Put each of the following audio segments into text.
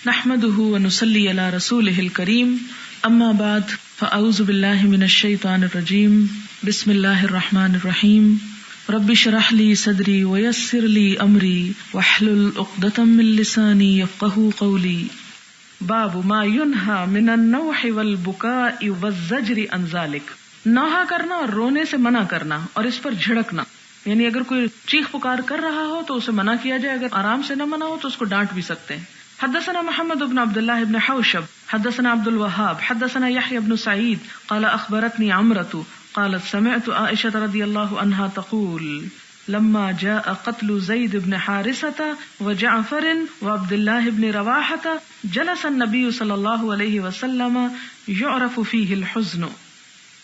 نحمده ونصلي على رسوله الكريم اما بعد فاعوذ بالله من الشيطان الرجيم بسم الله الرحمن الرحيم رب اشرح لي صدري ويسر لي امري واحلل عقدة من لساني يفقهوا قولي باب ما ينهى من النوح والبكاء والزجر عن ذلك نوحہ کرنا اور رونے سے منع کرنا اور اس پر جھڑکنا، یعنی اگر کوئی چیخ پکار کر رہا ہو تو اسے منع کیا جائے، اگر آرام سے نہ منع ہو تو اس کو ڈانٹ بھی سکتے ہیں۔ حدثنا محمد بن عبد الله بن حوشب حدثنا عبد الوهاب حدثنا يحيى بن سعيد قال اخبرتني عمرة قالت سمعت عائشة رضي الله عنها تقول لما جاء قتل زيد بن حارثة وجعفر وعبد الله بن رواحة جلس النبي صلى الله عليه وسلم يعرف فيه الحزن،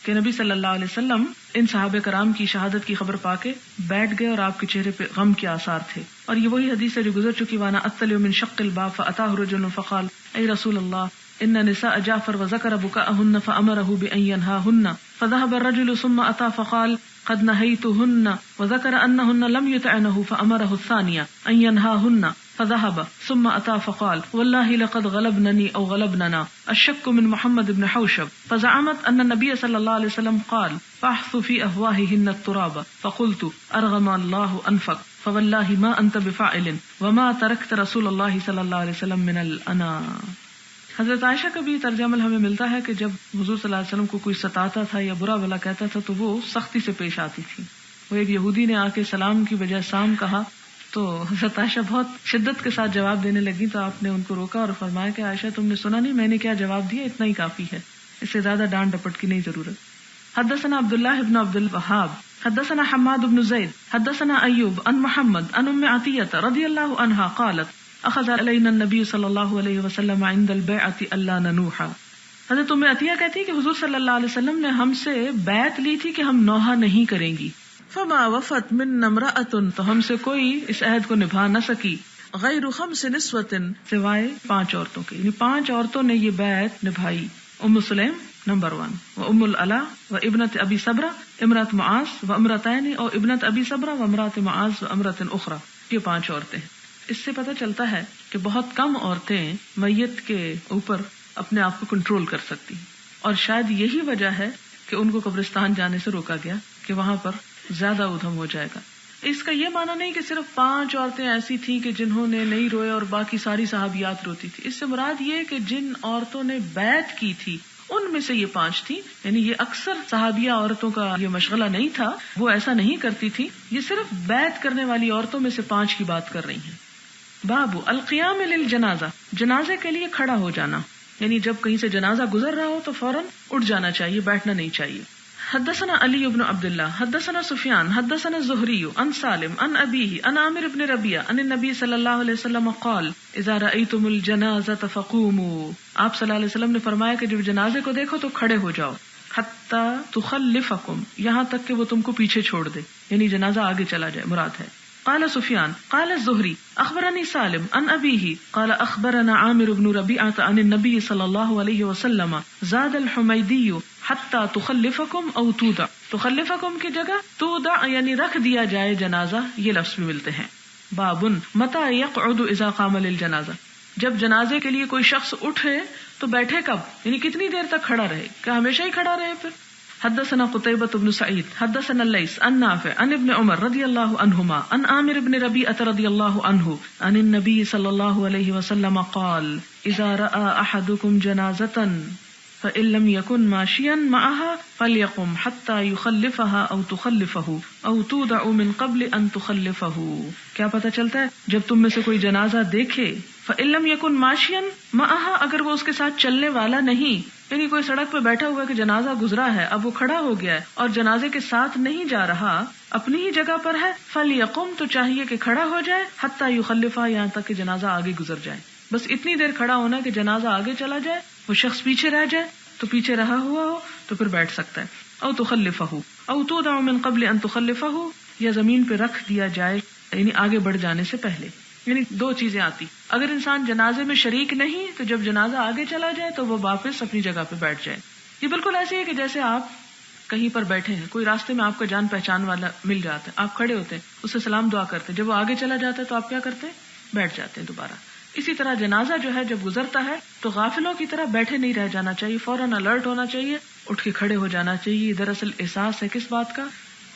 کہ نبی صلی اللہ علیہ وسلم ان صحابہ کرام کی شہادت کی خبر پا کے بیٹھ گئے اور آپ کے چہرے پہ غم کے آثار تھے، اور یہ وہی حدیث ہے جو گزر چکی، وانا اطلع من شق الباب فاتاه رجل فقال اے رسول اللہ ان نساء جعفر وذكر بكاءهن فامره بان ينهاهن فذهب الرجل ثم اتى فقال قد نهيتهن وذكر انهن لم يطعنه فامره الثانيه ان ينهاهن فذهب ثم اتى فقال والله لقد غلبنني او غلبننا الشك من محمد بن حوشب فزعمت ان النبي صلى الله عليه وسلم قال فاحث في افواههن التراب فقلت ارغم الله انفك فوالله ما انت بفاعل وما تركت رسول الله صلى الله عليه وسلم من الانا۔ حضرت عائشہ کا بھی ترجمہ ہمیں ملتا ہے کہ جب حضور صلی اللہ علیہ وسلم کو کوئی ستاتا تھا یا برا بھلا کہتا تھا تو وہ سختی سے پیش آتی تھی۔ وہ ایک یہودی نے آ کے سلام کی بجائے سام کہا تو حضرت عائشہ بہت شدت کے ساتھ جواب دینے لگی، تو آپ نے ان کو روکا اور فرمایا کہ عائشہ تم نے سنا نہیں میں نے کیا جواب دیا، اتنا ہی کافی ہے، اس سے زیادہ ڈانٹ ڈپٹ کی نہیں ضرورت۔ حدثنا عبداللہ بن عبد الوهاب حدثنا حماد بن زید حدثنا ایوب عن محمد عن ام عطیہ رضی اللہ عنہا قالت اخذ علینا النبی صلی اللہ علیہ وسلم عند البیعۃ الا ننوح۔ حضرت ام عطیہ کہتی ہے کہ حضور صلی اللہ علیہ وسلم نے ہم سے بیعت لی تھی کہ ہم نوحہ نہیں کریں گی، فما وفت منا امرأۃ، تو ہم سے کوئی اس عہد کو نبھا نہ سکی، غیر خمس نسوۃ، سوائے 5 عورتوں کے، یعنی 5 عورتوں نے یہ بیعت نبھائی، ام سلیم نمبر 1 و ام العلا و ابنت ابی صبرہ امرأۃ معاذ و امرتین اور ابنت ابی صبرہ و امرأۃ معاذ و امرأۃ اخرى، یہ 5 عورتیں ہیں۔ اس سے پتہ چلتا ہے کہ بہت کم عورتیں میت کے اوپر اپنے آپ کو کنٹرول کر سکتی، اور شاید یہی وجہ ہے کہ ان کو قبرستان جانے سے روکا گیا کہ وہاں پر زیادہ ادھم ہو جائے گا۔ اس کا یہ معنی نہیں کہ صرف 5 عورتیں ایسی تھیں کہ جنہوں نے نہیں روئے اور باقی ساری صحابیات روتی تھی، اس سے مراد یہ کہ جن عورتوں نے بیعت کی تھی ان میں سے یہ 5 تھی، یعنی یہ اکثر صحابیہ عورتوں کا یہ مشغلہ نہیں تھا، وہ ایسا نہیں کرتی تھی، یہ صرف بیعت کرنے والی عورتوں میں سے 5 کی بات کر رہی ہیں۔ باب القیام للجنازہ، جنازے کے لیے کھڑا ہو جانا، یعنی جب کہیں سے جنازہ گزر رہا ہو تو فوراً اٹھ جانا چاہیے، بیٹھنا نہیں چاہیے۔ حدثنا علی بن عبد اللہ حدثنا سفیان حدثنا الزہری عن سالم عن ابیہ عن عامر بن ربیعہ عن النبی صلی اللہ علیہ وسلم قال اذا رأیتم الجنازۃ فقوموا، آپ صلی اللہ علیہ وسلم نے فرمایا کہ جب جنازے کو دیکھو تو کھڑے ہو جاؤ، حتی تخلفکم، یہاں تک کہ وہ تم کو پیچھے چھوڑ دے، یعنی جنازہ آگے چلا جائے مراد ہے۔ قال سفیان قال الزہری اخبرنی سالم عن ابیہ قال اخبرنا عامر بن ربیعہ عن النبی صلی اللہ علیہ وسلم زاد الحمیدی حتی تخلفکم او تودع، تخلفکم کی جگہ تودع یعنی رکھ دیا جائے جنازہ، یہ لفظ بھی ملتے ہیں۔ بابن متى یقعد اذا قام للجنازہ، جب جنازے کے لیے کوئی شخص اٹھے تو بیٹھے کب، یعنی کتنی دیر تک کھڑا رہے، کیا ہمیشہ ہی کھڑا رہے؟ پھر حدثنا قتيبة بن سعيد حدثنا الليث عن نافع عن ابن عمر رضي الله عنهما عن عامر بن ربيعة رضي الله عنه عن النبي صلى الله عليه وسلم قال إذا رأى أحدكم جنازة فإن لم يكن ماشيا معها فليقم حتى يخلفها أو تخلفه أو تودع من قبل أن تخلفه۔ کیا پتہ چلتا ہے جب تم میں سے کوئی جنازہ دیکھے، فإن لم يكن ماشيا معها، اگر وہ اس کے ساتھ چلنے والا نہیں، یعنی کوئی سڑک پہ بیٹھا ہوا کہ جنازہ گزرا ہے، اب وہ کھڑا ہو گیا ہے اور جنازے کے ساتھ نہیں جا رہا، اپنی ہی جگہ پر ہے، فلیقم، تو چاہیے کہ کھڑا ہو جائے، حتی یخلفہ، یہاں تک کہ جنازہ آگے گزر جائے، بس اتنی دیر کھڑا ہونا کہ جنازہ آگے چلا جائے، وہ شخص پیچھے رہ جائے تو پیچھے رہا ہوا ہو تو پھر بیٹھ سکتا ہے، او تخلفہ او تودع من قبل ان تخلفہ، یا زمین پہ رکھ دیا جائے یعنی آگے بڑھ جانے سے پہلے۔ یعنی 2 چیزیں آتی، اگر انسان جنازے میں شریک نہیں تو جب جنازہ آگے چلا جائے تو وہ واپس اپنی جگہ پہ بیٹھ جائے۔ یہ بالکل ایسے ہے کہ جیسے آپ کہیں پر بیٹھے ہیں، کوئی راستے میں آپ کا جان پہچان والا مل جاتا ہے، آپ کھڑے ہوتے ہیں، اس سے سلام دعا کرتے ہیں، جب وہ آگے چلا جاتا ہے تو آپ کیا کرتے ہیں؟ بیٹھ جاتے ہیں دوبارہ۔ اسی طرح جنازہ جو ہے جب گزرتا ہے تو غافلوں کی طرح بیٹھے نہیں رہ جانا چاہیے، فوراً الرٹ ہونا چاہیے، اٹھ کے کھڑے ہو جانا چاہیے۔ دراصل احساس ہے کس بات کا؟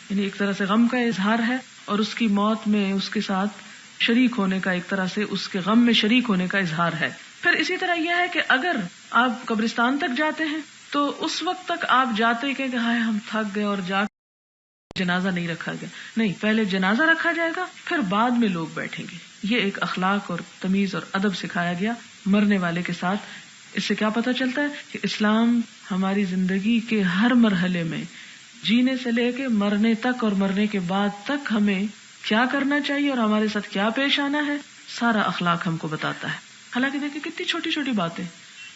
یعنی ایک طرح سے غم کا اظہار ہے، اور اس کی موت میں اس کے ساتھ شریک ہونے کا، ایک طرح سے اس کے غم میں شریک ہونے کا اظہار ہے۔ پھر اسی طرح یہ ہے کہ اگر آپ قبرستان تک جاتے ہیں تو اس وقت تک آپ جاتے کہ ہائے ہم تھک گئے اور جا جنازہ نہیں رکھا گیا، نہیں، پہلے جنازہ رکھا جائے گا، پھر بعد میں لوگ بیٹھیں گے۔ یہ ایک اخلاق اور تمیز اور ادب سکھایا گیا مرنے والے کے ساتھ۔ اس سے کیا پتہ چلتا ہے کہ اسلام ہماری زندگی کے ہر مرحلے میں، جینے سے لے کے مرنے تک اور مرنے کے بعد تک، ہمیں کیا کرنا چاہیے اور ہمارے ساتھ کیا پیش آنا ہے، سارا اخلاق ہم کو بتاتا ہے۔ حالانکہ دیکھیں کتنی چھوٹی چھوٹی باتیں،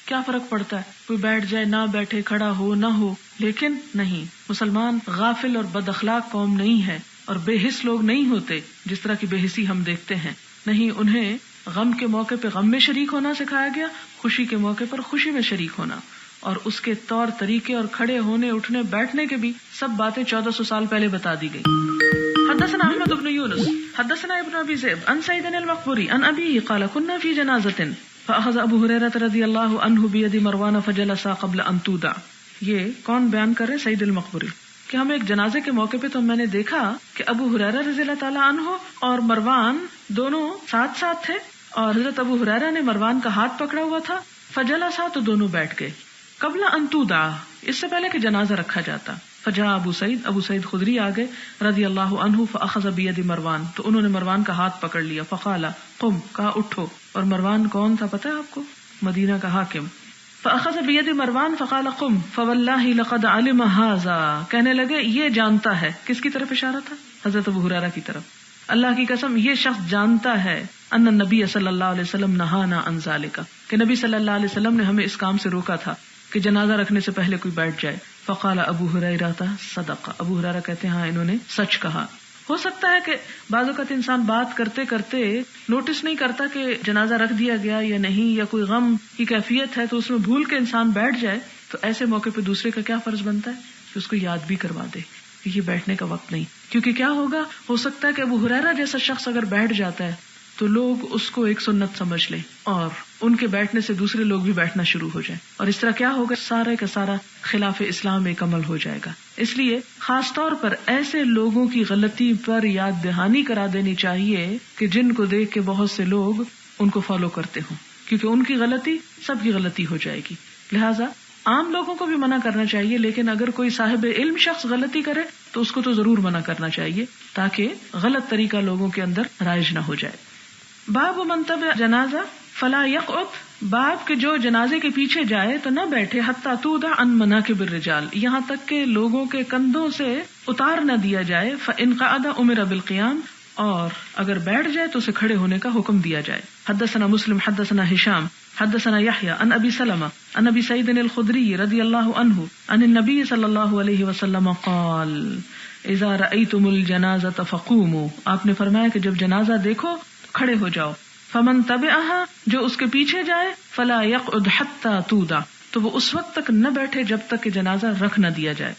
کیا فرق پڑتا ہے، کوئی بیٹھ جائے نہ بیٹھے، کھڑا ہو نہ ہو، لیکن نہیں، مسلمان غافل اور بد اخلاق قوم نہیں ہے اور بے حس لوگ نہیں ہوتے جس طرح کی بے حسی ہم دیکھتے ہیں۔ نہیں، انہیں غم کے موقع پہ غم میں شریک ہونا سکھایا گیا، خوشی کے موقع پر خوشی میں شریک ہونا، اور اس کے طور طریقے اور کھڑے ہونے اٹھنے بیٹھنے کے بھی سب باتیں 1400 سال پہلے بتا دی گئی۔ حدثنا احمد بن یونس حدثنا ابن ابی ذئب عن سعید المقبری عن ابیہ قال كنا في جنازة فاخذ ابو ہریرہ رضی اللہ عنہ بید مروان فجلس قبل ان تودع۔ یہ کون بیان کر رہے؟ سعید المقبری، کہ ہم ایک جنازے کے موقع پہ تو میں نے دیکھا کہ ابو ہریرہ رضی اللہ تعالیٰ عنہ اور مروان دونوں ساتھ ساتھ تھے، اور حضرت ابو ہریرہ نے مروان کا ہاتھ پکڑا ہوا تھا، فجلسا تو دونوں بیٹھ گئے، قبل ان تودع، اس سے پہلے کہ جنازہ رکھا جاتا۔ فجاء ابو سعید خدری آ گئے رضی اللہ عنہ فاخذ بید مروان، تو انہوں نے مروان کا ہاتھ پکڑ لیا، فقال قم، کہا اٹھو، اور مروان کون تھا پتہ ہے آپ کو؟ مدینہ کا حاکم۔ فاخذ بید مروان فقال قم فواللہ لقد علم ھذا، کہنے لگے یہ جانتا ہے، کس کی طرف اشارہ تھا؟ حضرت ابو ہریرہ کی طرف۔ اللہ کی قسم یہ شخص جانتا ہے ان النبی صلی اللہ علیہ وسلم نہانا عن ذالک، کہ نبی صلی اللہ علیہ وسلم نے ہمیں اس کام سے روکا تھا کہ جنازہ رکھنے سے پہلے کوئی بیٹھ جائے۔ فقال ابو ہریرہ صدق، ابو ہریرہ کہتے ہیں ہاں انہوں نے سچ کہا۔ ہو سکتا ہے کہ بعض اوقات انسان بات کرتے کرتے نوٹس نہیں کرتا کہ جنازہ رکھ دیا گیا یا نہیں، یا کوئی غم کی کیفیت ہے تو اس میں بھول کے انسان بیٹھ جائے، تو ایسے موقع پہ دوسرے کا کیا فرض بنتا ہے کہ اس کو یاد بھی کروا دے کہ یہ بیٹھنے کا وقت نہیں، کیونکہ کیا ہوگا، ہو سکتا ہے کہ ابو ہریرہ جیسا شخص اگر بیٹھ جاتا ہے تو لوگ اس کو ایک سنت سمجھ لیں اور ان کے بیٹھنے سے دوسرے لوگ بھی بیٹھنا شروع ہو جائیں، اور اس طرح کیا ہوگا، سارے کا سارا خلاف اسلام ایک عمل ہو جائے گا۔ اس لیے خاص طور پر ایسے لوگوں کی غلطی پر یاد دہانی کرا دینی چاہیے کہ جن کو دیکھ کے بہت سے لوگ ان کو فالو کرتے ہوں، کیونکہ ان کی غلطی سب کی غلطی ہو جائے گی۔ لہٰذا عام لوگوں کو بھی منع کرنا چاہیے، لیکن اگر کوئی صاحب علم شخص غلطی کرے تو اس کو تو ضرور منع کرنا چاہیے تاکہ غلط طریقہ لوگوں کے اندر رائج نہ ہو جائے۔ باب من تبع جنازہ فلا یقعد، باب کہ جو جنازے کے پیچھے جائے تو نہ بیٹھے، حتی تودع عن مناکب الرجال، یہاں تک کہ لوگوں کے کندھوں سے اتار نہ دیا جائے، فإن قعد امر بالقیام، اور اگر بیٹھ جائے تو اسے کھڑے ہونے کا حکم دیا جائے۔ حدثنا مسلم حدثنا ہشام حدثنا یحییٰ عن ابی سلمہ عن ابی سعید الخدری رضی اللہ عنہ عن النبی صلی اللہ علیہ وسلم قال اذا رأیتم الجنازۃ فقوموا، آپ نے فرمایا کہ جب جنازہ دیکھو کھڑے ہو جاؤ، فمن تبعها، جو اس کے پیچھے جائے، فلا يقعد حتى تودع، تو وہ اس وقت تک نہ بیٹھے جب تک کہ جنازہ رکھ نہ دیا جائے۔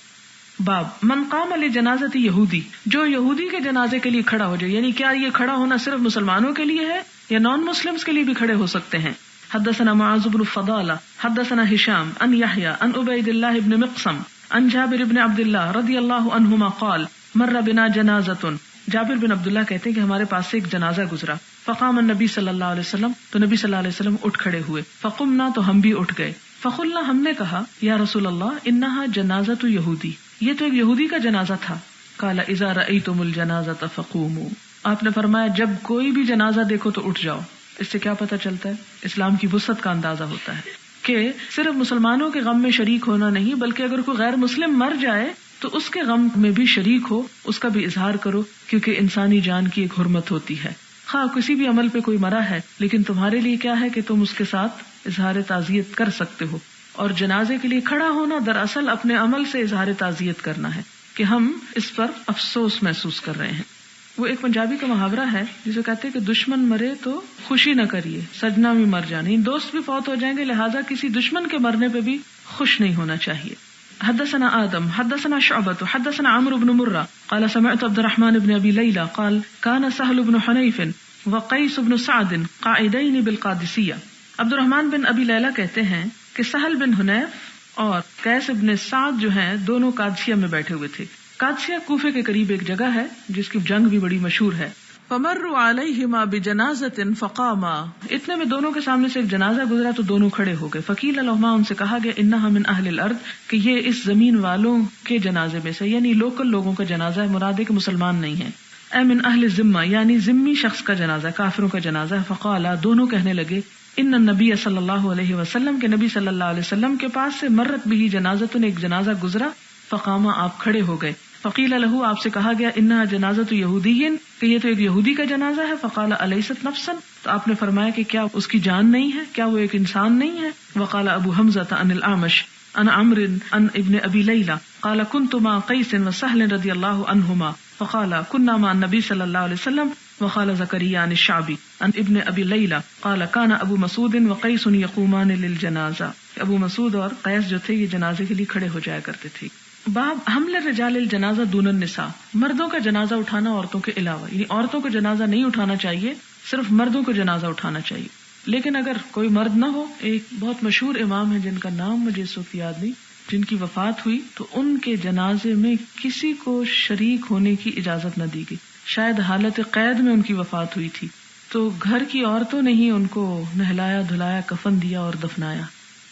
باب من قام لجنازۃ یہودی، جو یہودی کے جنازے کے لیے کھڑا ہو جائے، یعنی کیا یہ کھڑا ہونا صرف مسلمانوں کے لیے ہے یا نان مسلمز کے لیے بھی کھڑے ہو سکتے ہیں؟ حدثنا معاذ بن فضالہ حدثنا ہشام عن یحییٰ عن عبید اللہ بن مقسم عن جابر بن عبد اللہ رضی اللہ عنہما قال مر بنا جنازۃ، جابر بن عبداللہ کہتے ہیں کہ ہمارے پاس سے ایک جنازہ گزرا، فقام النبی صلی اللہ علیہ وسلم، تو نبی صلی اللہ علیہ وسلم اٹھ کھڑے ہوئے، فقمنا، تو ہم بھی اٹھ گئے، فقلنا، ہم نے کہا یا رسول اللہ انہا جنازۃ یہودی، یہ تو ایک یہودی کا جنازہ تھا۔ قال اذا رأیتم الجنازۃ فقوموا، آپ نے فرمایا جب کوئی بھی جنازہ دیکھو تو اٹھ جاؤ۔ اس سے کیا پتہ چلتا ہے؟ اسلام کی وسعت کا اندازہ ہوتا ہے کہ صرف مسلمانوں کے غم میں شریک ہونا نہیں، بلکہ اگر کوئی غیر مسلم مر جائے تو اس کے غم میں بھی شریک ہو، اس کا بھی اظہار کرو، کیونکہ انسانی جان کی ایک حرمت ہوتی ہے۔ خواہ کسی بھی عمل پہ کوئی مرا ہے، لیکن تمہارے لیے کیا ہے کہ تم اس کے ساتھ اظہار تعزیت کر سکتے ہو، اور جنازے کے لیے کھڑا ہونا دراصل اپنے عمل سے اظہار تعزیت کرنا ہے کہ ہم اس پر افسوس محسوس کر رہے ہیں۔ وہ ایک پنجابی کا محاورہ ہے جسے کہتے ہیں کہ دشمن مرے تو خوشی نہ کریے، سجنا بھی مر جانے، دوست بھی فوت ہو جائیں گے، لہٰذا کسی دشمن کے مرنے پہ بھی خوش نہیں ہونا چاہیے۔ حدثنا آدم حدثنا شعبة حدثنا عمرو بن مرة قال سمعت عبد الرحمن بن ابي ليلى قال كان سهل بن حنيف وقیس بن سعد قاعدین بالقادسیہ. عبد الرحمن بن ابی لیلہ کہتے ہیں کہ سہل بن حنیف اور قیس بن سعد جو ہیں دونوں قادسیہ میں بیٹھے ہوئے تھے. قادسیہ کوفے کے قریب ایک جگہ ہے جس کی جنگ بھی بڑی مشہور ہے. فمروا علیہما بجنازۃ فقاما. اتنے میں دونوں کے سامنے سے ایک جنازہ گزرا تو دونوں کھڑے ہو گئے. فقیل لہما، ان سے کہا گیا انہا من اہل الارض، کہ یہ اس زمین والوں کے جنازے میں سے، یعنی لوکل لوگوں کا جنازہ ہے، مراد ہے کہ مسلمان نہیں ہے. اے من اہل ذمہ، یعنی ذمی شخص کا جنازہ، کافروں کا جنازہ ہے. فقالا، دونوں کہنے لگے ان النبی صلی اللہ علیہ وسلم، کے نبی صلی اللہ علیہ وسلم کے پاس سے مرت بھی جنازۃ، ایک جنازہ گزرا. فقاما، آپ کھڑے ہو گئے. فقیل لہو، آپ سے کہا گیا انہا جنازۃ یہودی، کہ یہ تو ایک یہودی کا جنازہ ہے. فقال الیست نفسا، تو آپ نے فرمایا کہ کیا اس کی جان نہیں ہے، کیا وہ ایک انسان نہیں ہے. وقال ابو حمزہ عن الاعمش عن عمرو عن ابن ابی لیلہ قال كنت مع قیس وسہل رضی اللہ عنہما فقال كنا مع النبی صلی اللہ علیہ وسلم. وقال زکریا عن الشعبی عن ابن ابی لیلہ قال كان ابو مسعود وقیس یقومان للجنازہ. ابو مسعود اور قیس جو تھے یہ جنازے کے لیے کھڑے ہو جایا کرتے تھے. باب حمل رجال الجنازہ دون النساء، مردوں کا جنازہ اٹھانا عورتوں کے علاوہ، یعنی عورتوں کو جنازہ نہیں اٹھانا چاہیے، صرف مردوں کو جنازہ اٹھانا چاہیے. لیکن اگر کوئی مرد نہ ہو، ایک بہت مشہور امام ہے جن کا نام مجھے اس وقت یاد نہیں، جن کی وفات ہوئی تو ان کے جنازے میں کسی کو شریک ہونے کی اجازت نہ دی گئی. شاید حالت قید میں ان کی وفات ہوئی تھی، تو گھر کی عورتوں نے ہی ان کو نہلایا دھلایا، کفن دیا اور دفنایا.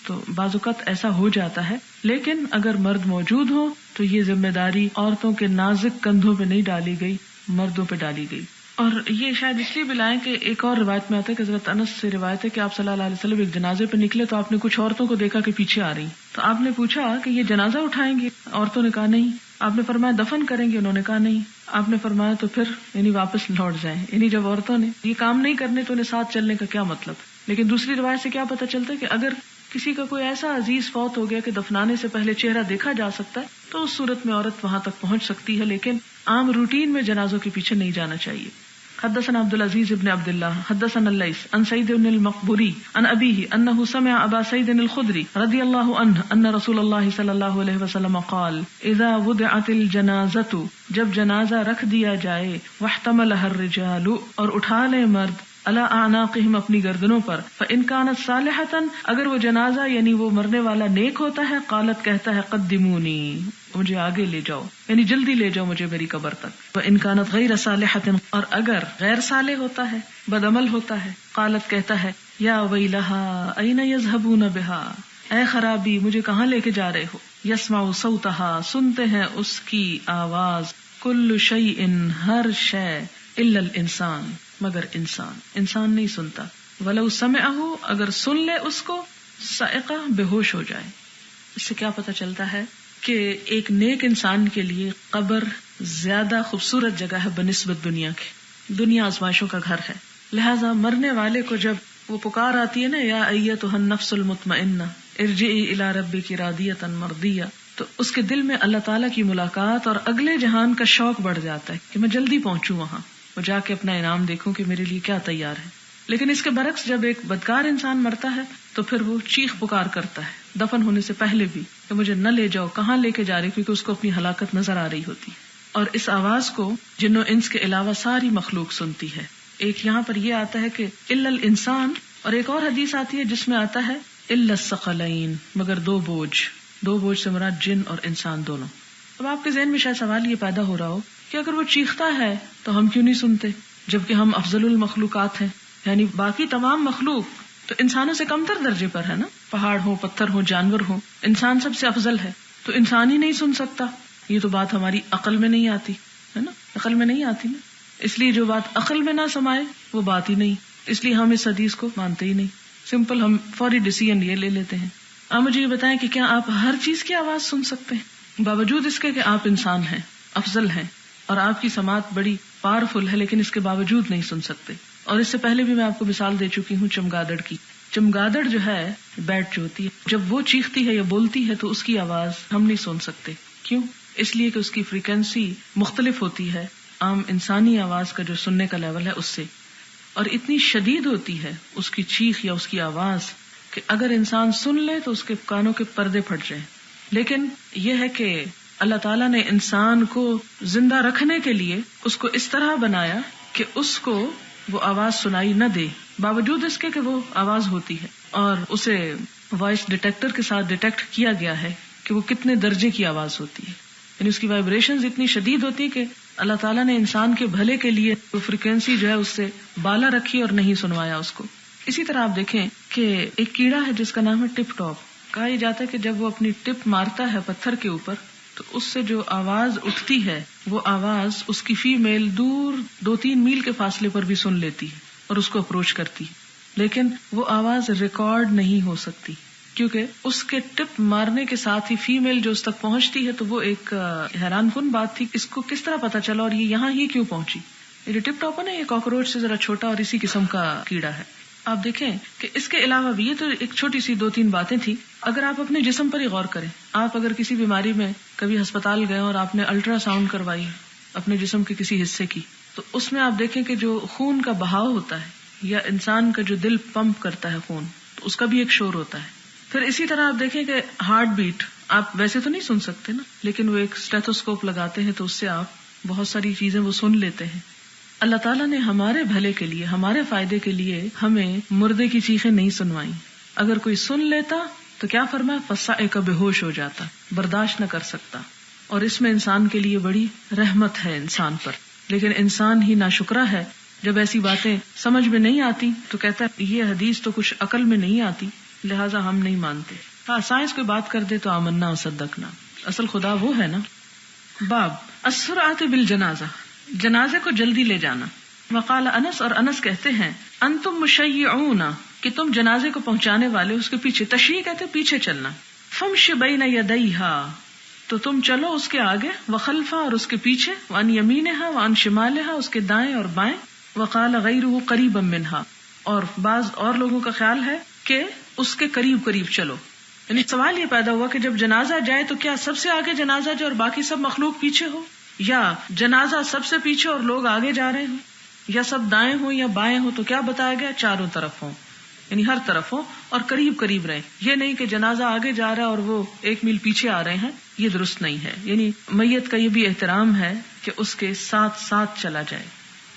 تو بعض اوقات ایسا ہو جاتا ہے، لیکن اگر مرد موجود ہو تو یہ ذمہ داری عورتوں کے نازک کندھوں پہ نہیں ڈالی گئی، مردوں پہ ڈالی گئی. اور یہ شاید اس لیے بھی لائیں کہ ایک اور روایت میں آتا ہے کہ حضرت انس سے روایت ہے کہ آپ صلی اللہ علیہ وسلم ایک جنازے پہ نکلے تو آپ نے کچھ عورتوں کو دیکھا کہ پیچھے آ رہی، تو آپ نے پوچھا کہ یہ جنازہ اٹھائیں گے؟ عورتوں نے کہا نہیں. آپ نے فرمایا دفن کریں گے؟ انہوں نے کہا نہیں. آپ نے فرمایا تو پھر یعنی واپس لوٹ جائیں. یعنی جب عورتوں نے یہ کام نہیں کرنے تو انہیں ساتھ چلنے کا کیا مطلب. لیکن دوسری روایت سے کیا پتہ چلتا ہے کہ اگر کسی کا کوئی ایسا عزیز فوت ہو گیا کہ دفنانے سے پہلے چہرہ دیکھا جا سکتا ہے تو اس صورت میں عورت وہاں تک پہنچ سکتی ہے، لیکن عام روٹین میں جنازوں کے پیچھے نہیں جانا چاہیے. حدثنا عبد العزیز بن عبد اللہ حدثنا الليث عن سعید بن المقبوری عن ابیہ انہ سمع ابا سعید الخدری رضی اللہ عنہ ان رسول اللہ صلی اللہ علیہ وسلم قال اذا وضعت الجنازۃ، جب جنازہ رکھ دیا جائے، واحتملها الرجال، اور اٹھا لے مرد، علی اعناقہم، اپنی گردنوں پر، فان کانت صالحۃ، اگر وہ جنازہ یعنی وہ مرنے والا نیک ہوتا ہے، قالت، کہتا ہے، قدمونی، مجھے آگے لے جاؤ، یعنی جلدی لے جاؤ مجھے میری قبر تک. وان کانت غیر صالحۃ، اور اگر غیر صالح ہوتا ہے، بد عمل ہوتا ہے، قالت، کہتا ہے، یا ویلہا این یذهبون بها، اے خرابی، مجھے کہاں لے کے جا رہے ہو. یسمع صوتها، سنتے ہیں اس کی آواز، کل شیء، ہر شے، الا الانسان، مگر انسان نہیں سنتا. ولو سمعہ، اگر سن لے اس کو، صائقہ، بے ہوش ہو جائے. اس سے کیا پتہ چلتا ہے کہ ایک نیک انسان کے لیے قبر زیادہ خوبصورت جگہ ہے بنسبت دنیا کے. دنیا آزمائشوں کا گھر ہے، لہذا مرنے والے کو جب وہ پکار آتی ہے نا، یا ایتھا النفس المطمئنہ ارجعی الی ربک راضیۃ مرضیہ، تو اس کے دل میں اللہ تعالیٰ کی ملاقات اور اگلے جہان کا شوق بڑھ جاتا ہے کہ میں جلدی پہنچوں وہاں، وہ جا کے اپنا انعام دیکھوں کہ میرے لیے کیا تیار ہے. لیکن اس کے برعکس جب ایک بدکار انسان مرتا ہے تو پھر وہ چیخ پکار کرتا ہے دفن ہونے سے پہلے بھی کہ مجھے نہ لے جاؤ، کہاں لے کے جا رہے، کیونکہ اس کو اپنی ہلاکت نظر آ رہی ہوتی. اور اس آواز کو جن و انس کے علاوہ ساری مخلوق سنتی ہے. ایک یہاں پر یہ آتا ہے کہ الا الانسان، اور ایک اور حدیث آتی ہے جس میں آتا ہے الا الثقلین، مگر دو بوجھ سے مراد جن اور انسان دونوں. اب آپ کے ذہن میں شاید سوال یہ پیدا ہو رہا ہو کہ اگر وہ چیختا ہے تو ہم کیوں نہیں سنتے، جبکہ ہم افضل المخلوقات ہیں، یعنی باقی تمام مخلوق تو انسانوں سے کمتر درجے پر ہے نا، پہاڑ ہو، پتھر ہو، جانور ہو، انسان سب سے افضل ہے، تو انسان ہی نہیں سن سکتا. یہ تو بات ہماری عقل میں نہیں آتی ہے نا، عقل میں نہیں آتی نا. اس لیے جو بات عقل میں نہ سمائے وہ بات ہی نہیں، اس لیے ہم اس حدیث کو مانتے ہی نہیں. سمپل ہم فوری ڈیسیژن یہ لے لیتے ہیں. آپ مجھے یہ بتائیں کہ کیا آپ ہر چیز کی آواز سن سکتے ہیں باوجود اس کے کہ آپ انسان ہیں، افضل ہیں، اور آپ کی سماعت بڑی پاورفل ہے، لیکن اس کے باوجود نہیں سن سکتے. اور اس سے پہلے بھی میں آپ کو مثال دے چکی ہوں چمگادڑ کی. چمگادڑ جو ہے، بیٹ جو ہوتی ہے، جب وہ چیختی ہے یا بولتی ہے تو اس کی آواز ہم نہیں سن سکتے. کیوں؟ اس لیے کہ اس کی فریکوینسی مختلف ہوتی ہے عام انسانی آواز کا جو سننے کا لیول ہے اس سے، اور اتنی شدید ہوتی ہے اس کی چیخ یا اس کی آواز کہ اگر انسان سن لے تو اس کے کانوں کے پردے پھٹ جائیں. لیکن یہ ہے کہ اللہ تعالیٰ نے انسان کو زندہ رکھنے کے لیے اس کو اس طرح بنایا کہ اس کو وہ آواز سنائی نہ دے، باوجود اس کے کہ وہ آواز ہوتی ہے اور اسے وائس ڈیٹیکٹر کے ساتھ ڈیٹیکٹ کیا گیا ہے کہ وہ کتنے درجے کی آواز ہوتی ہے، یعنی اس کی وائبریشنز اتنی شدید ہوتی ہے کہ اللہ تعالیٰ نے انسان کے بھلے کے لیے وہ فریکوینسی جو ہے اس سے بالا رکھی اور نہیں سنوایا اس کو. اسی طرح آپ دیکھیں کہ ایک کیڑا ہے جس کا نام ہے ٹپ ٹاپ. کہا یہ جاتا ہے کہ جب وہ اپنی ٹپ مارتا ہے پتھر کے اوپر تو اس سے جو آواز اٹھتی ہے وہ آواز اس کی فیمیل دور 2-3 میل کے فاصلے پر بھی سن لیتی ہے اور اس کو اپروچ کرتی ہے، لیکن وہ آواز ریکارڈ نہیں ہو سکتی کیونکہ اس کے ٹپ مارنے کے ساتھ ہی فیمیل جو اس تک پہنچتی ہے. تو وہ ایک حیران کن بات تھی، اس کو کس طرح پتا چلا اور یہ یہاں ہی کیوں پہنچی. یہ جو ٹپ ٹاپ ہے نا، یہ کاکروچ سے ذرا چھوٹا اور اسی قسم کا کیڑا ہے. آپ دیکھیں کہ اس کے علاوہ بھی، یہ تو ایک چھوٹی سی 2-3 باتیں تھی. اگر آپ اپنے جسم پر ہی غور کریں، آپ اگر کسی بیماری میں کبھی ہسپتال گئے اور آپ نے الٹرا ساؤنڈ کروائی اپنے جسم کے کسی حصے کی، تو اس میں آپ دیکھیں کہ جو خون کا بہاؤ ہوتا ہے یا انسان کا جو دل پمپ کرتا ہے خون، تو اس کا بھی ایک شور ہوتا ہے. پھر اسی طرح آپ دیکھیں کہ ہارٹ بیٹ آپ ویسے تو نہیں سن سکتے نا، لیکن وہ ایک اسٹیتھوسکوپ لگاتے ہیں تو اس سے آپ بہت ساری چیزیں وہ سن لیتے ہیں. اللہ تعالیٰ نے ہمارے بھلے کے لیے، ہمارے فائدے کے لیے ہمیں مردے کی چیخیں نہیں سنوائیں. اگر کوئی سن لیتا تو کیا فرمایا، فصعق، بے ہوش ہو جاتا، برداشت نہ کر سکتا. اور اس میں انسان کے لیے بڑی رحمت ہے انسان پر. لیکن انسان ہی ناشکرا ہے، جب ایسی باتیں سمجھ میں نہیں آتی تو کہتا ہے یہ حدیث تو کچھ عقل میں نہیں آتی، لہٰذا ہم نہیں مانتے. ہاں، سائنس کوئی بات کر دے تو آمنا و صدقنا، اصل خدا وہ ہے نا. باب السرعۃ بالجنازہ، جنازے کو جلدی لے جانا. وقال انس، اور انس کہتے ہیں، انتم مشیعون، کہ تم جنازے کو پہنچانے والے، اس کے پیچھے، تشیع کہتے پیچھے چلنا. فمش بین یدیہا، تو تم چلو اس کے آگے، وخلفا، اور اس کے پیچھے، وعن یمینہا وعن شمالہا، اس کے دائیں اور بائیں. وقال غیرہ قریبا منہا، اور بعض اور لوگوں کا خیال ہے کہ اس کے قریب قریب چلو. یعنی سوال یہ پیدا ہوا کہ جب جنازہ جائے تو کیا سب سے آگے جنازہ جائے اور باقی سب مخلوق پیچھے ہو، یا جنازہ سب سے پیچھے اور لوگ آگے جا رہے ہوں، یا سب دائیں ہوں یا بائیں ہوں. تو کیا بتایا گیا، چاروں طرف ہوں، یعنی ہر طرف ہوں اور قریب قریب رہیں. یہ نہیں کہ جنازہ آگے جا رہا ہے اور وہ 1 میل پیچھے آ رہے ہیں، یہ درست نہیں ہے. یعنی میت کا یہ بھی احترام ہے کہ اس کے ساتھ ساتھ چلا جائے.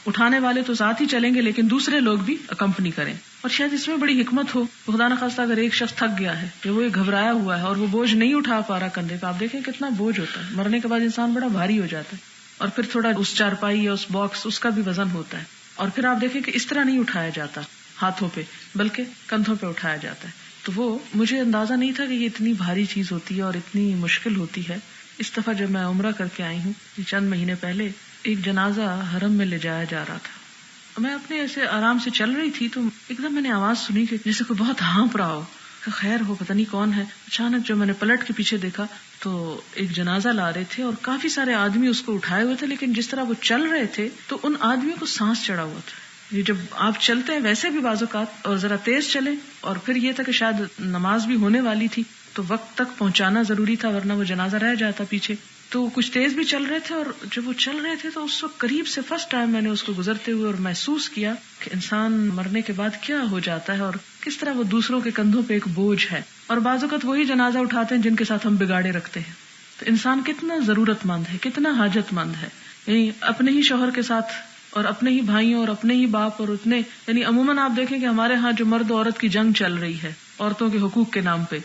اٹھانے والے تو ساتھ ہی چلیں گے لیکن دوسرے لوگ بھی اکمپنی کریں. اور شاید اس میں بڑی حکمت ہو، خدا نخواستہ اگر ایک شخص تھک گیا ہے کہ وہ گھبرایا ہوا ہے اور وہ بوجھ نہیں اٹھا پا رہا کندھے پہ، آپ دیکھیں کتنا بوجھ ہوتا ہے، مرنے کے بعد انسان بڑا بھاری ہو جاتا ہے. اور پھر تھوڑا اس چارپائی یا اس باکس، اس کا بھی وزن ہوتا ہے. اور پھر آپ دیکھیں کہ اس طرح نہیں اٹھایا جاتا ہاتھوں پہ، بلکہ کندھوں پہ اٹھایا جاتا ہے. تو وہ مجھے اندازہ نہیں تھا کہ یہ اتنی بھاری چیز ہوتی ہے اور اتنی مشکل ہوتی ہے. اس دفعہ جب میں عمرہ کر کے آئی ہوں چند مہینے پہلے، ایک جنازہ حرم میں لے جایا جا رہا تھا. میں اپنے ایسے آرام سے چل رہی تھی تو ایک دم میں نے آواز سنی کہ جیسے کوئی بہت ہانپ رہا ہو، خیر ہو، پتہ نہیں کون ہے. اچانک جب میں نے پلٹ کے پیچھے دیکھا تو ایک جنازہ لا رہے تھے اور کافی سارے آدمی اس کو اٹھائے ہوئے تھے، لیکن جس طرح وہ چل رہے تھے تو ان آدمیوں کو سانس چڑھا ہوا تھا. یہ جب آپ چلتے ہیں ویسے بھی بعض اوقات، اور ذرا تیز چلیں، اور پھر یہ تھا کہ شاید نماز بھی ہونے والی تھی تو وقت تک پہنچانا ضروری تھا ورنہ وہ جنازہ رہ جاتا پیچھے. تو کچھ تیز بھی چل رہے تھے، اور جب وہ چل رہے تھے تو اس وقت قریب سے فرسٹ ٹائم میں نے اس کو گزرتے ہوئے اور محسوس کیا کہ انسان مرنے کے بعد کیا ہو جاتا ہے اور کس طرح وہ دوسروں کے کندھوں پہ ایک بوجھ ہے. اور بعض اوقات وہی جنازہ اٹھاتے ہیں جن کے ساتھ ہم بگاڑے رکھتے ہیں. تو انسان کتنا ضرورت مند ہے، کتنا حاجت مند ہے. یعنی اپنے ہی شوہر کے ساتھ اور اپنے ہی بھائیوں اور اپنے ہی باپ اور اتنے، یعنی عموماً آپ دیکھیں کہ ہمارے ہاں جو مرد و عورت کی جنگ چل رہی ہے عورتوں کے حقوق کے نام پہ،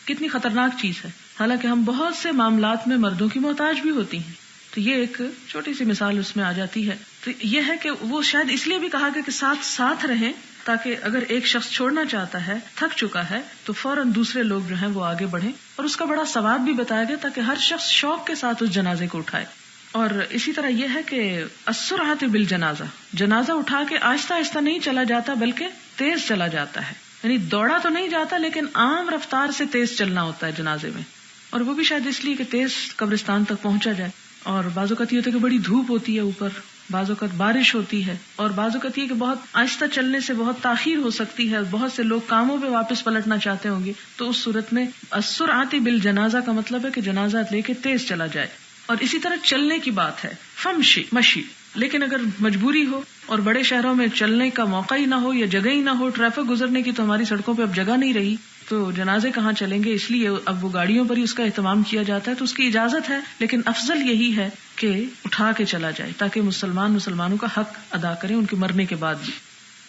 کتنی خطرناک چیز ہے. حالانکہ ہم بہت سے معاملات میں مردوں کی محتاج بھی ہوتی ہیں. تو یہ ایک چھوٹی سی مثال اس میں آ جاتی ہے. تو یہ ہے کہ وہ شاید اس لیے بھی کہا گیا کہ ساتھ ساتھ رہیں، تاکہ اگر ایک شخص چھوڑنا چاہتا ہے، تھک چکا ہے، تو فوراً دوسرے لوگ جو ہیں وہ آگے بڑھیں. اور اس کا بڑا ثواب بھی بتایا گیا تاکہ ہر شخص شوق کے ساتھ اس جنازے کو اٹھائے. اور اسی طرح یہ ہے کہ السرعۃ بالجنازہ، جنازہ اٹھا کے آہستہ آہستہ نہیں چلا جاتا بلکہ تیز چلا جاتا ہے. یعنی دوڑا تو نہیں جاتا لیکن عام رفتار سے تیز چلنا ہوتا ہے جنازے میں. اور وہ بھی شاید اس لیے کہ تیز قبرستان تک پہنچا جائے. اور بعض اوقات یہ ہوتا ہے کہ بڑی دھوپ ہوتی ہے اوپر، بعض اوقات بارش ہوتی ہے، اور بعض اوقات یہ کہ بہت آہستہ چلنے سے بہت تاخیر ہو سکتی ہے، بہت سے لوگ کاموں پہ واپس پلٹنا چاہتے ہوں گے. تو اس صورت میں السرعۃ بالجنازہ کا مطلب ہے کہ جنازہ لے کے تیز چلا جائے. اور اسی طرح چلنے کی بات ہے، فمشی، مشی. لیکن اگر مجبوری ہو اور بڑے شہروں میں چلنے کا موقع ہی نہ ہو یا جگہ ہی نہ ہو، ٹریفک گزرنے کی، تو ہماری سڑکوں پہ اب جگہ نہیں رہی، تو جنازے کہاں چلیں گے؟ اس لیے اب وہ گاڑیوں پر ہی اس کا اہتمام کیا جاتا ہے. تو اس کی اجازت ہے، لیکن افضل یہی ہے کہ اٹھا کے چلا جائے تاکہ مسلمانوں کا حق ادا کریں ان کے مرنے کے بعد بھی.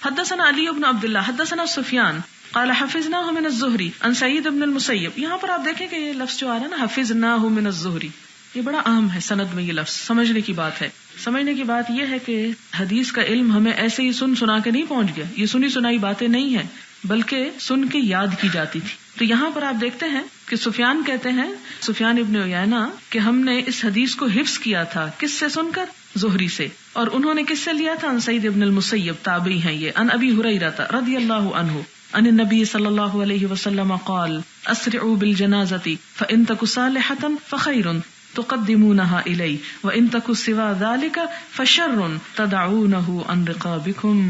حدثنا علی بن عبد اللہ حدثنا سفیان قال حفظناه من الزہری عن سعید بن المسیب. یہاں پر آپ دیکھیں کہ یہ لفظ جو آ رہا ہے نا حفظناه من الزہری، یہ بڑا اہم ہے سند میں. یہ لفظ سمجھنے کی بات ہے. سمجھنے کی بات یہ ہے کہ حدیث کا علم ہمیں ایسے ہی سنا کے نہیں پہنچ گیا، یہ سنی سنائی باتیں نہیں ہیں بلکہ سن کے یاد کی جاتی تھی. تو یہاں پر آپ دیکھتے ہیں کہ سفیان کہتے ہیں، سفیان ابن عیینہ، کہ ہم نے اس حدیث کو حفظ کیا تھا کس سے سن کر؟ زہری سے. اور انہوں نے کس سے لیا تھا؟ ان سعید ابن المسیب، تابعی ہیں یہ. ان ابی ہریرہ رضی اللہ عنہ ان النبی صلی اللہ علیہ وسلم قال اسرعوا بالجنازۃ فان تک صالحۃ فخیر تقدمونها الی وان تک سوا ذلک فشر تدعونہ عن رقابکم.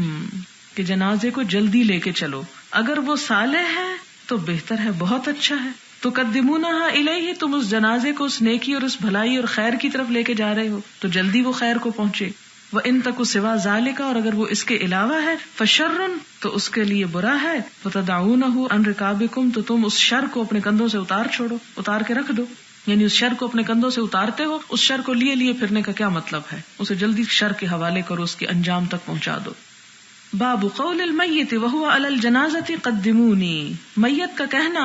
کہ جنازے کو جلدی لے کے چلو، اگر وہ صالح ہے تو بہتر ہے، بہت اچھا ہے. تقدمونها الیہ، تم اس جنازے کو اس نیکی اور اس بھلائی اور خیر کی طرف لے کے جا رہے ہو تو جلدی وہ خیر کو پہنچے. وَإِن تَكُ سِوَى ذَلِكَ، اور اگر وہ اس کے علاوہ ہے، فَشَرٌ، تو اس کے لیے برا ہے. وَتَدَعُونَهُ عَن رِقَابِكُمْ، تو تم اس شر کو اپنے کندھوں سے اتار کے رکھ دو. یعنی اس شر کو اپنے کندھوں سے اتارتے ہو، اس شر کو لیے پھرنے کا کیا مطلب ہے؟ اسے جلدی شر کے حوالے کرو، اس کے انجام تک پہنچا دو. باب قول المیت وهو علی الجنازۃ قدمونی. میت کا کہنا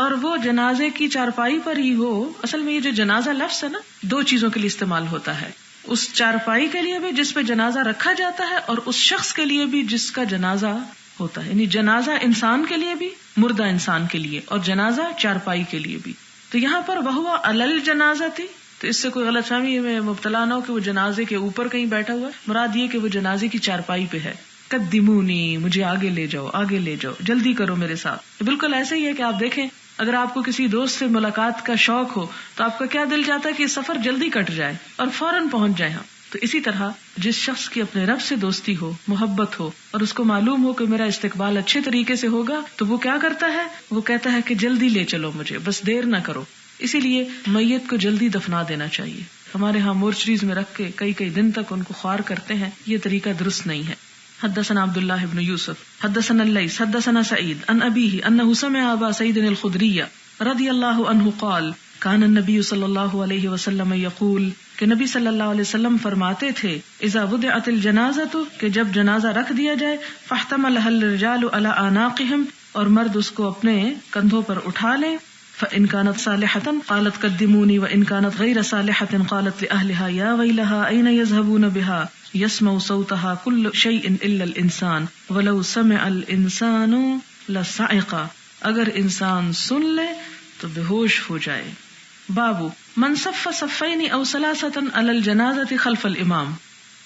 اور وہ جنازے کی چارپائی پر ہی ہو. اصل میں یہ جو جنازہ لفظ ہے نا، دو چیزوں کے لیے استعمال ہوتا ہے. اس چارپائی کے لیے بھی جس پہ جنازہ رکھا جاتا ہے، اور اس شخص کے لیے بھی جس کا جنازہ ہوتا ہے. یعنی جنازہ انسان کے لیے بھی، مردہ انسان کے لیے، اور جنازہ چارپائی کے لیے بھی. تو یہاں پر وہو علی الجنازۃ، تو اس سے کوئی غلط فہمی میں مبتلا نہ ہو کہ وہ جنازے کے اوپر کہیں بیٹھا ہوا ہے. مراد یہ کہ وہ جنازے کی چارپائی پہ ہے. قدمونی، مجھے آگے لے جاؤ، جلدی کرو میرے ساتھ. بالکل ایسے ہی ہے کہ آپ دیکھیں، اگر آپ کو کسی دوست سے ملاقات کا شوق ہو تو آپ کا کیا دل چاہتا ہے کہ سفر جلدی کٹ جائے اور فوراً پہنچ جائے ہم. تو اسی طرح جس شخص کی اپنے رب سے دوستی ہو، محبت ہو، اور اس کو معلوم ہو کہ میرا استقبال اچھے طریقے سے ہوگا، تو وہ کیا کرتا ہے؟ وہ کہتا ہے کہ جلدی لے چلو مجھے، بس دیر نہ کرو. اسی لیے میت کو جلدی دفنا دینا چاہیے. ہمارے ہاں مورچریز میں رکھ کے کئی دن تک ان کو خوار کرتے ہیں، یہ طریقہ درست نہیں ہے. حدثنا عبد الله بن يوسف حدثنا الليث حدثنا سعيد عن أبيه أنه سمع أبا سعيد الخدري رضي الله عنه قال كان النبي صلى الله عليه وسلم يقول کہ نبی صلی اللہ علیہ وسلم فرماتے تھے اذا وضعت الجنازة، کہ جب جنازہ رکھ دیا جائے، فاحتملها الرجال على أعناقهم، اور مرد اس کو اپنے کندھوں پر اٹھا لیں. فإن كانت صالحة قالت قدموني وإن كانت غير صالحة قالت لأهلها يا ويلها أين يذهبون بها يسمع صوتها كل شيء إلا الإنسان ولو سمع الإنسان لصعق. اگر انسان سن لے تو بے ہوش ہو جائے. بابو من صف صفین او ثلاثة على الجنازة خلف الامام.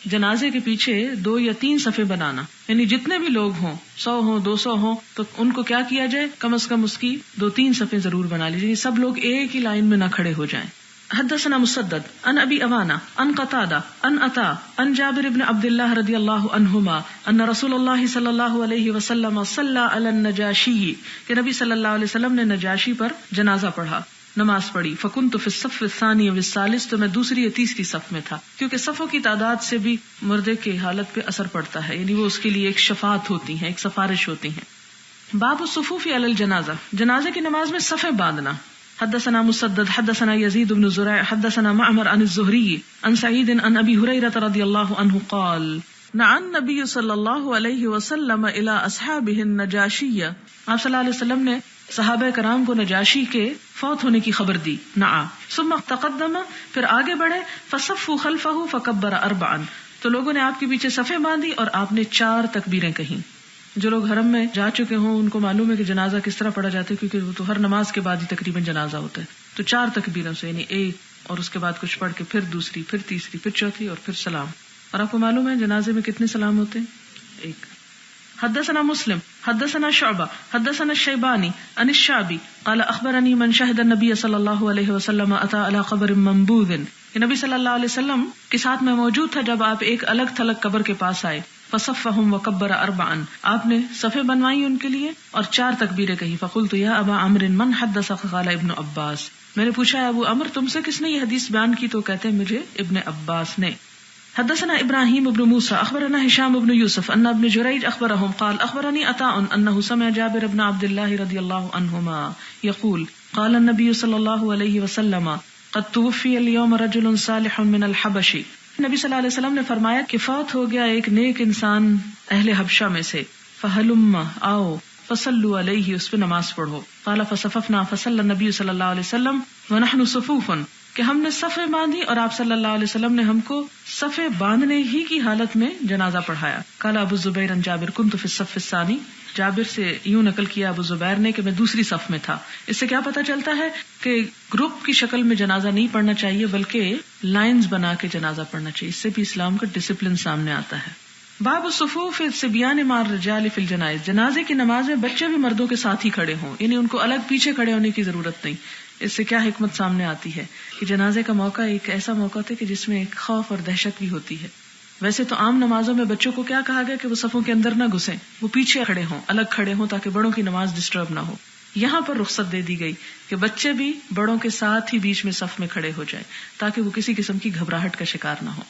جنازے کے پیچھے 2 یا 3 صفیں بنانا، یعنی جتنے بھی لوگ ہوں، 100 ہوں 200 ہوں، تو ان کو کیا کیا جائے؟ کم از کم اس کی 2-3 صفیں ضرور بنا لیجیے، سب لوگ ایک ہی لائن میں نہ کھڑے ہو جائیں. حدثنا مسدد عن ابی اوانا عن قتادہ عن عطاء عن جابر بن عبد اللہ رضی اللہ عنہما ان رسول اللہ صلی اللہ علیہ وسلم صلی علی النجاشی، کہ نبی صلی اللہ علیہ وسلم نے نجاشی پر جنازہ پڑھا، نماز پڑھی. فکنت فی الصف الثانی والثالث، تو میں دوسری یا تیسری صف میں تھا، کیونکہ صفوں کی تعداد سے بھی مردے کی حالت پہ اثر پڑتا ہے، یعنی وہ اس کے لیے ایک شفاعت ہوتی ہیں، ایک سفارش ہوتی ہیں. باب الصفوف علی الجنازہ، جنازے کی نماز میں صفیں باندھنا. حدثنا مسدد حدثنا يزيد بن زريع حدثنا معمر عن الزهري عن سعيد عن ابي هريره رضي الله عنه قال نعى النبي صلى الله عليه وسلم الى اصحابه النجاشی. آپ صلی اللہ علیہ وسلم نے صحابہ کرام کو نجاشی کے فوت ہونے کی خبر دی. نعى ثم تقدم، پھر آگے بڑھے. فصفوا خلفه فكبر 4، تو لوگوں نے آپ کے پیچھے صفیں باندھی اور آپ نے 4 تکبیریں کہیں. جو لوگ حرم میں جا چکے ہوں ان کو معلوم ہے کہ جنازہ کس طرح پڑھا جاتا ہے، کیونکہ وہ تو ہر نماز کے بعد ہی تقریباً جنازہ ہوتا ہے. تو 4 تکبیروں سے، یعنی ایک اور اس کے بعد کچھ پڑھ کے پھر دوسری، پھر تیسری، پھر چوتھی اور پھر سلام. اور آپ کو معلوم ہے جنازے میں کتنے سلام ہوتے ہیں؟ 1. حدثنا مسلم حدثنا شعبہ حدثنا الشیبانی عن الشعبی قال اخبرنی من شهد النبی صلی اللہ علیہ وسلم اتى على قبر منبوذ، کہ نبی صلی اللہ علیہ وسلم کے ساتھ میں موجود تھا جب آپ ایک الگ تھلگ قبر کے پاس آئے. فصفهم وكبر 4، آپ نے صفیں بنوائی ان کے لیے اور 4 تکبیریں کہی. فقلت یا ابا عمرو من حدثك؟ قال ابن عباس. میں نے پوچھا ابو عمر تم سے کس نے یہ حدیث بیان کی؟ تو کہتے ہیں مجھے ابن عباس نے. حدثنا ابراہیم بن موسى اخبرنا هشام بن يوسف ان ابن جريج اخبرهم قال اخبرني عطاء انه سمع جابر بن عبد الله رضي الله عنهما يقول قال النبي صلى الله عليه وسلم قد توفی اليوم رجل صالح من الحبش، نبی صلی اللہ علیہ وسلم نے فرمایا کہ فوت ہو گیا ایک نیک انسان اہل حبشہ میں سے، فہلم آؤ فصلوا علیہ، اس پہ نماز پڑھو. قال فصففنا فصلى النبی صلی اللہ علیہ وسلم ونحن صفوف، کہ ہم نے صفیں باندھی اور آپ صلی اللہ علیہ وسلم نے ہم کو صفیں باندھنے ہی کی حالت میں جنازہ پڑھایا. قال ابو الزبیر عن جابر كنت في الصف الثاني، جابر سے یوں نقل کیا ابو زبیر نے کہ میں دوسری صف میں تھا. اس سے کیا پتہ چلتا ہے کہ گروپ کی شکل میں جنازہ نہیں پڑھنا چاہیے بلکہ لائنز بنا کے جنازہ پڑھنا چاہیے. اس سے بھی اسلام کا ڈسپلن سامنے آتا ہے. باب الصفوف الصبیان مع الرجال فی الجنائز، جنازے کی نماز میں بچے بھی مردوں کے ساتھ ہی کھڑے ہوں، یعنی ان کو الگ پیچھے کھڑے ہونے کی ضرورت نہیں. اس سے کیا حکمت سامنے آتی ہے کہ جنازے کا موقع ایک ایسا موقع تھا کہ جس میں ایک خوف اور دہشت بھی ہوتی ہے. ویسے تو عام نمازوں میں بچوں کو کیا کہا گیا کہ وہ صفوں کے اندر نہ گھسیں، وہ پیچھے کھڑے ہوں، الگ کھڑے ہوں تاکہ بڑوں کی نماز ڈسٹرب نہ ہو. یہاں پر رخصت دے دی گئی کہ بچے بھی بڑوں کے ساتھ ہی بیچ میں صف میں کھڑے ہو جائیں تاکہ وہ کسی قسم کی گھبراہٹ کا شکار نہ ہو.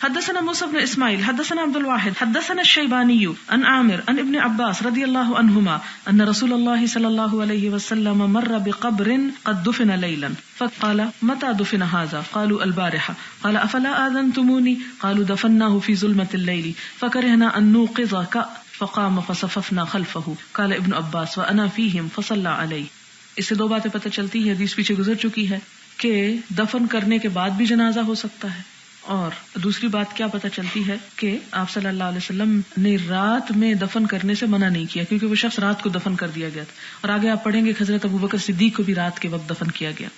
حدثنا موسى بن اسماعيل حدثنا عبد الواحد حدثنا الشيباني عن عامر عن ابن عباس رضي الله عنهما ان رسول الله صلى الله عليه وسلم مر بقبر قد دفن ليلا فقال متى دفن هذا؟ قالوا البارحة. قال افلا آذنتموني؟ قالوا دفناه في ظلمة الليل فكرهنا ان نوقظك فقام فصففنا خلفه. قال ابن عباس وانا فيهم فصلى عليه. اس سے دو باتیں پتہ چلتی ہے، حدیث پیچھے گزر چکی ہے کہ دفن کرنے کے بعد بھی جنازہ ہو سکتا ہے، اور دوسری بات کیا پتہ چلتی ہے کہ آپ صلی اللہ علیہ وسلم نے رات میں دفن کرنے سے منع نہیں کیا، کیونکہ وہ شخص رات کو دفن کر دیا گیا تھا. اور آگے آپ پڑھیں گے حضرت ابوبکر صدیق کو بھی رات کے وقت دفن کیا گیا.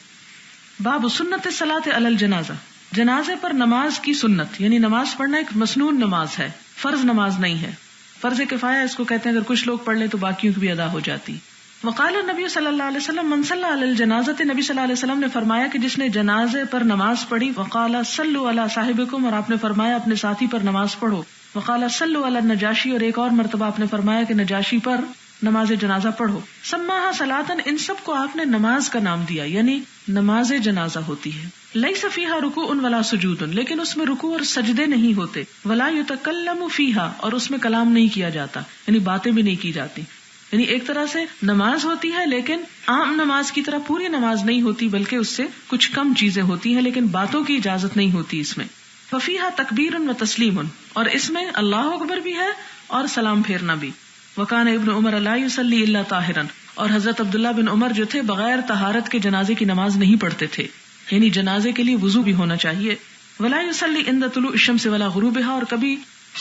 باب سنت الصلاۃ علی الجنازہ، جنازے پر نماز کی سنت، یعنی نماز پڑھنا ایک مسنون نماز ہے، فرض نماز نہیں ہے. فرض کفایہ اس کو کہتے ہیں، اگر کچھ لوگ پڑھ لیں تو باقیوں کی بھی ادا ہو جاتی. وقال النبی صلی اللہ علیہ وسلم من صلی علی الجنازۃ، نبی صلی اللہ علیہ وسلم نے فرمایا کہ جس نے جنازے پر نماز پڑھی. وقال صلوا علی صاحبکم، اور آپ نے فرمایا اپنے ساتھی پر نماز پڑھو. وقال صلوا علی النجاشی، اور ایک اور مرتبہ آپ نے فرمایا کہ نجاشی پر نماز جنازہ پڑھو. سماها صلاۃ، ان سب کو آپ نے نماز کا نام دیا، یعنی نماز جنازہ ہوتی ہے. لیس فیہا رکوع ولا سجود، لیکن اس میں رکوع اور سجدے نہیں ہوتے. ولا یتکلم فیہا، اور اس میں کلام نہیں کیا جاتا، یعنی باتیں بھی نہیں کی جاتی. یعنی ایک طرح سے نماز ہوتی ہے لیکن عام نماز کی طرح پوری نماز نہیں ہوتی، بلکہ اس سے کچھ کم چیزیں ہوتی ہیں، لیکن باتوں کی اجازت نہیں ہوتی اس میں. ففیہا تکبیر و تسلیم، اور اس میں اللہ اکبر بھی ہے اور سلام پھیرنا بھی. وکان ابن عمر لا یصلی الا طاہرا، اور حضرت عبداللہ بن عمر جو تھے بغیر طہارت کے جنازے کی نماز نہیں پڑھتے تھے، یعنی جنازے کے لیے وضو بھی ہونا چاہیے. ولا یصلی عند طلوع الشمس ولا غروبها، اور کبھی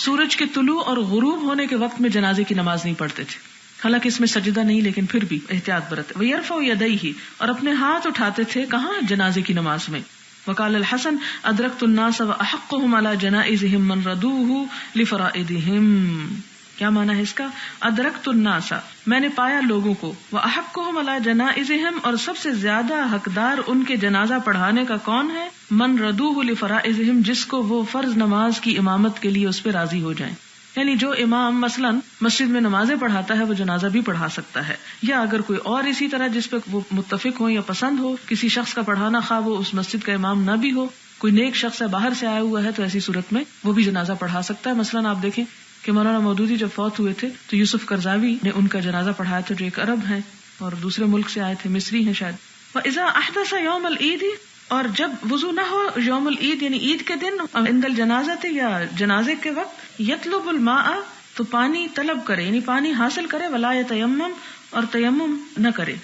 سورج کے طلوع اور غروب ہونے کے وقت میں جنازے کی نماز نہیں پڑھتے تھے. حالانکہ اس میں سجدہ نہیں، لیکن پھر بھی احتیاط برتے. وَيَرْفَعُ يَدَيْهِ، اور اپنے ہاتھ اٹھاتے تھے کہاں؟ جنازے کی نماز میں. وقال الحسن ادرکت الناس واحقهم على جنائزهم من ردوه لفرائضهم. کیا معنی ہے اس کا؟ ادرکت الناس، میں نے پایا لوگوں کو، واحقهم على جنائزهم، اور سب سے زیادہ حقدار ان کے جنازہ پڑھانے کا کون ہے؟ من ردوه لفرائضهم، جس کو وہ فرض نماز کی امامت کے لیے اس پہ راضی ہو جائیں. یعنی جو امام مثلا مسجد میں نمازیں پڑھاتا ہے وہ جنازہ بھی پڑھا سکتا ہے، یا اگر کوئی اور اسی طرح جس پہ وہ متفق ہو یا پسند ہو کسی شخص کا پڑھانا، خواہ وہ اس مسجد کا امام نہ بھی ہو، کوئی نیک شخص ہے باہر سے آیا ہوا ہے، تو ایسی صورت میں وہ بھی جنازہ پڑھا سکتا ہے. مثلا آپ دیکھیں کہ مولانا مودودی جب فوت ہوئے تھے تو یوسف قرضاوی نے ان کا جنازہ پڑھایا تھا، جو ایک عرب ہیں اور دوسرے ملک سے آئے تھے، مصری ہیں شاید. وَإِذَا أَحْدَثَ يَوْمَ الْعِيدِ، اور جب وضو نہ ہو یوم العید یعنی عید کے دن، عند الجنازۃ، یا جنازے کے وقت، یطلب الماء، تو پانی طلب کرے، یعنی پانی حاصل کرے. ولا یتیمم، اور تیمم نہ کرے.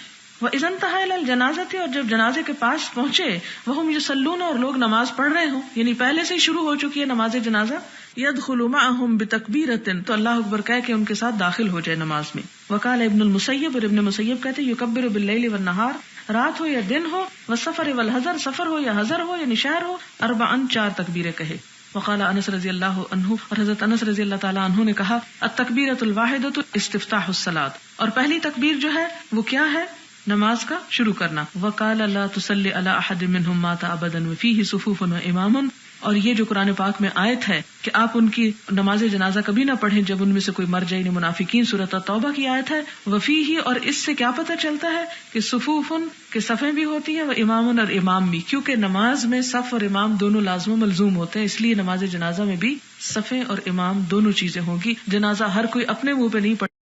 وَإِذَا انتهى إِلَى الْجَنَازَةِ، اور جب جنازے کے پاس پہنچے، وَهُمْ يُصَلُّونَ، اور لوگ نماز پڑھ رہے ہوں، یعنی پہلے سے ہی شروع ہو چکی ہے نماز جنازہ. يَدْخُلُ مَعَهُمْ بِتَكْبِيرَةٍ، تو اللہ اکبر کہہ کے ان کے ساتھ داخل ہو جائے نماز میں. وقال ابن المسیب، اور ابن مسیب کہتے یکبر باللیل والنہار، رات ہو یا دن ہو، والسفر والحضر، سفر ہو یا حضر ہو یعنی شہر ہو، اربعا، 4 تکبیریں کہے. وقال انس رضی اللہ عنہ، اور حضرت انس رضی اللہ تعالی عنہ نے کہا التکبیرۃ الواحدۃ استفتاح الصلاۃ، اور پہلی تکبیر جو ہے وہ کیا ہے؟ نماز کا شروع کرنا. وقال لا تصلی علی احد منهم مات ابدا وفیہ صفوف وامام، اور یہ جو قرآن پاک میں آیت ہے کہ آپ ان کی نماز جنازہ کبھی نہ پڑھیں جب ان میں سے کوئی مر جائے، منافقین، سورۃ توبہ کی آیت ہے. وفیہ، اور اس سے کیا پتہ چلتا ہے کہ صفوفن کے صفیں بھی ہوتی ہیں، وہ امامن، اور امام بھی، کیونکہ نماز میں صف اور امام دونوں لازم و ملزوم ہوتے ہیں، اس لیے نماز جنازہ میں بھی صفیں اور امام دونوں چیزیں ہوں گی. جنازہ ہر کوئی اپنے منہ پہ نہیں پڑھ